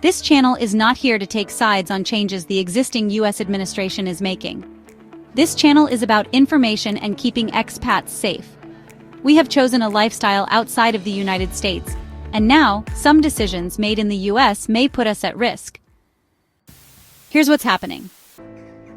This channel is not here to take sides on changes the existing U.S. administration is making. This channel is about information and keeping expats safe. We have chosen a lifestyle outside of the United States, and now, some decisions made in the U.S. may put us at risk. Here's what's happening.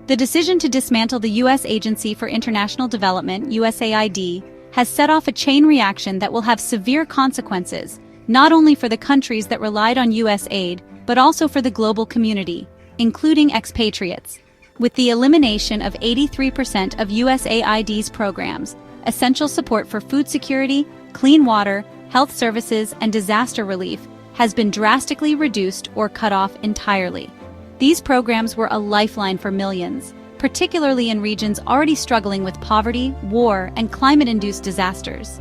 The decision to dismantle the U.S. Agency for International Development, USAID, has set off a chain reaction that will have severe consequences, not only for the countries that relied on U.S. aid, but also for the global community, including expatriates. With the elimination of 83% of USAID's programs, essential support for food security, clean water, health services, and disaster relief has been drastically reduced or cut off entirely. These programs were a lifeline for millions, particularly in regions already struggling with poverty, war, and climate-induced disasters.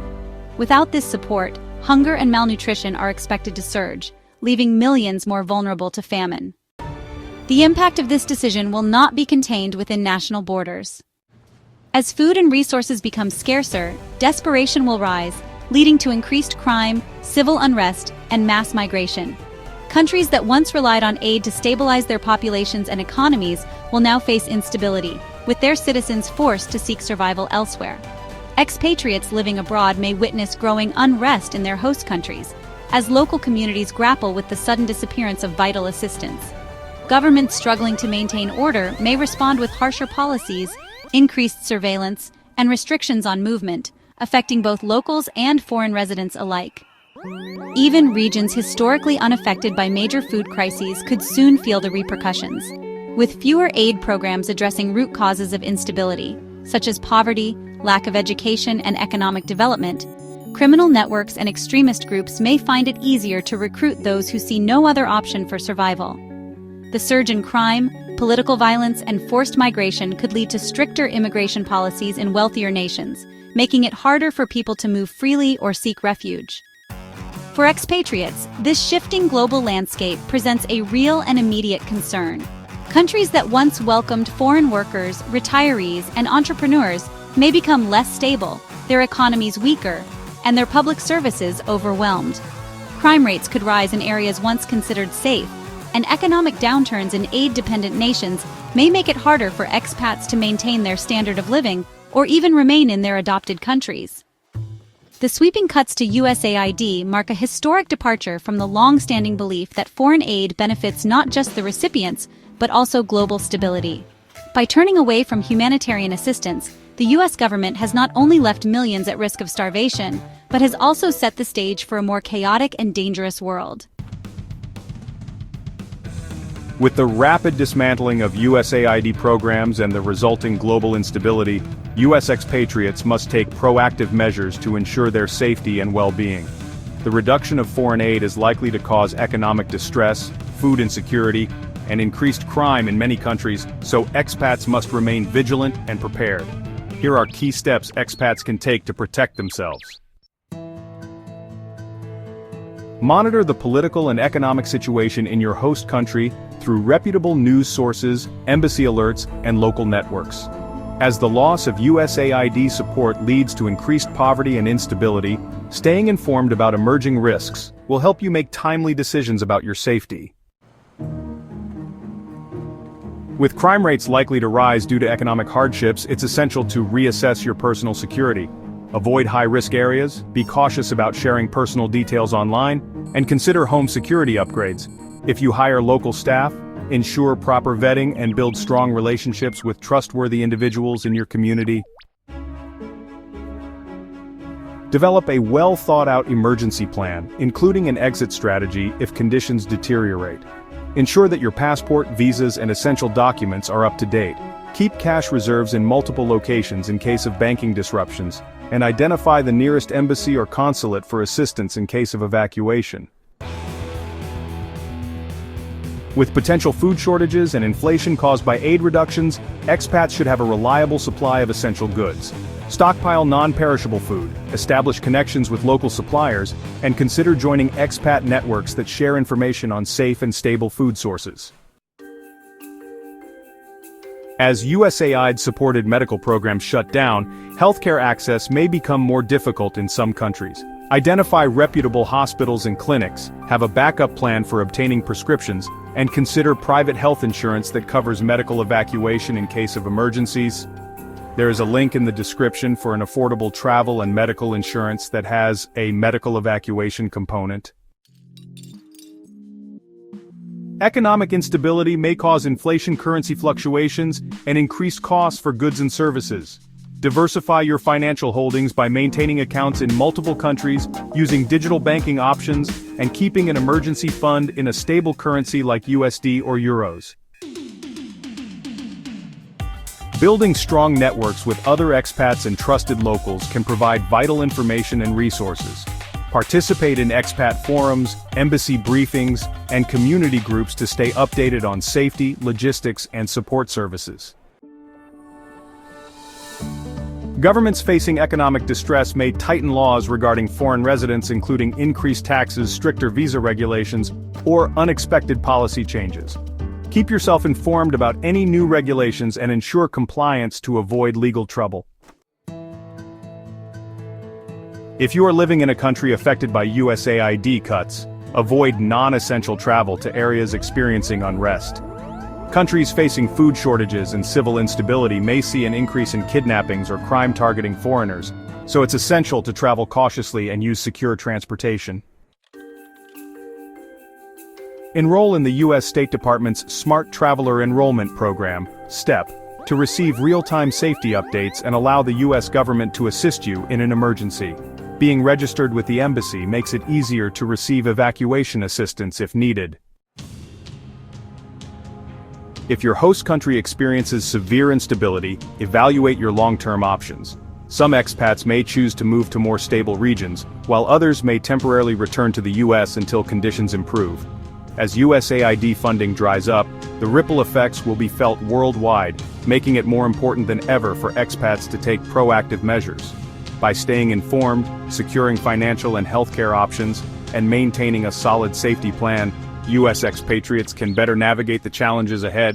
Without this support, hunger and malnutrition are expected to surge, leaving millions more vulnerable to famine. The impact of this decision will not be contained within national borders. As food and resources become scarcer, desperation will rise, leading to increased crime, civil unrest, and mass migration. Countries that once relied on aid to stabilize their populations and economies will now face instability, with their citizens forced to seek survival elsewhere. Expatriates living abroad may witness growing unrest in their host countries, as local communities grapple with the sudden disappearance of vital assistance. Governments struggling to maintain order may respond with harsher policies, increased surveillance, and restrictions on movement, affecting both locals and foreign residents alike. Even regions historically unaffected by major food crises could soon feel the repercussions. With fewer aid programs addressing root causes of instability, such as poverty, lack of education, and economic development, criminal networks and extremist groups may find it easier to recruit those who see no other option for survival. The surge in crime, political violence, and forced migration could lead to stricter immigration policies in wealthier nations, making it harder for people to move freely or seek refuge. For expatriates, this shifting global landscape presents a real and immediate concern. Countries that once welcomed foreign workers, retirees, and entrepreneurs may become less stable, their economies weaker, and their public services overwhelmed. Crime rates could rise in areas once considered safe, and economic downturns in aid-dependent nations may make it harder for expats to maintain their standard of living or even remain in their adopted countries. The sweeping cuts to USAID mark a historic departure from the long-standing belief that foreign aid benefits not just the recipients, but also global stability. By turning away from humanitarian assistance, the U.S. government has not only left millions at risk of starvation, but has also set the stage for a more chaotic and dangerous world. With the rapid dismantling of USAID programs and the resulting global instability, U.S. expatriates must take proactive measures to ensure their safety and well-being. The reduction of foreign aid is likely to cause economic distress, food insecurity, and increased crime in many countries, so expats must remain vigilant and prepared. Here are key steps expats can take to protect themselves. Monitor the political and economic situation in your host country through reputable news sources, embassy alerts, and local networks. As the loss of USAID support leads to increased poverty and instability, staying informed about emerging risks will help you make timely decisions about your safety. With crime rates likely to rise due to economic hardships, it's essential to reassess your personal security. Avoid high-risk areas, be cautious about sharing personal details online, and consider home security upgrades. If you hire local staff, ensure proper vetting and build strong relationships with trustworthy individuals in your community. Develop a well-thought-out emergency plan, including an exit strategy if conditions deteriorate. Ensure that your passport, visas, and essential documents are up to date. Keep cash reserves in multiple locations in case of banking disruptions, and identify the nearest embassy or consulate for assistance in case of evacuation. With potential food shortages and inflation caused by aid reductions, expats should have a reliable supply of essential goods. Stockpile non-perishable food, establish connections with local suppliers, and consider joining expat networks that share information on safe and stable food sources. As USAID-supported medical programs shut down, healthcare access may become more difficult in some countries. Identify reputable hospitals and clinics, have a backup plan for obtaining prescriptions, and consider private health insurance that covers medical evacuation in case of emergencies. There is a link in the description for an affordable travel and medical insurance that has a medical evacuation component. Economic instability may cause inflation, currency fluctuations, and increased costs for goods and services. Diversify your financial holdings by maintaining accounts in multiple countries, using digital banking options, and keeping an emergency fund in a stable currency like USD or euros. Building strong networks with other expats and trusted locals can provide vital information and resources. Participate in expat forums, embassy briefings, and community groups to stay updated on safety, logistics, and support services. Governments facing economic distress may tighten laws regarding foreign residents, including increased taxes, stricter visa regulations, or unexpected policy changes. Keep yourself informed about any new regulations and ensure compliance to avoid legal trouble. If you are living in a country affected by USAID cuts, avoid non-essential travel to areas experiencing unrest. Countries facing food shortages and civil instability may see an increase in kidnappings or crime targeting foreigners, so it's essential to travel cautiously and use secure transportation. Enroll in the U.S. State Department's Smart Traveler Enrollment Program, STEP, to receive real-time safety updates and allow the U.S. government to assist you in an emergency. Being registered with the embassy makes it easier to receive evacuation assistance if needed. If your host country experiences severe instability, evaluate your long-term options. Some expats may choose to move to more stable regions, while others may temporarily return to the U.S. until conditions improve. As USAID funding dries up, the ripple effects will be felt worldwide, making it more important than ever for expats to take proactive measures. By staying informed, securing financial and healthcare options, and maintaining a solid safety plan, U.S. expatriates can better navigate the challenges ahead.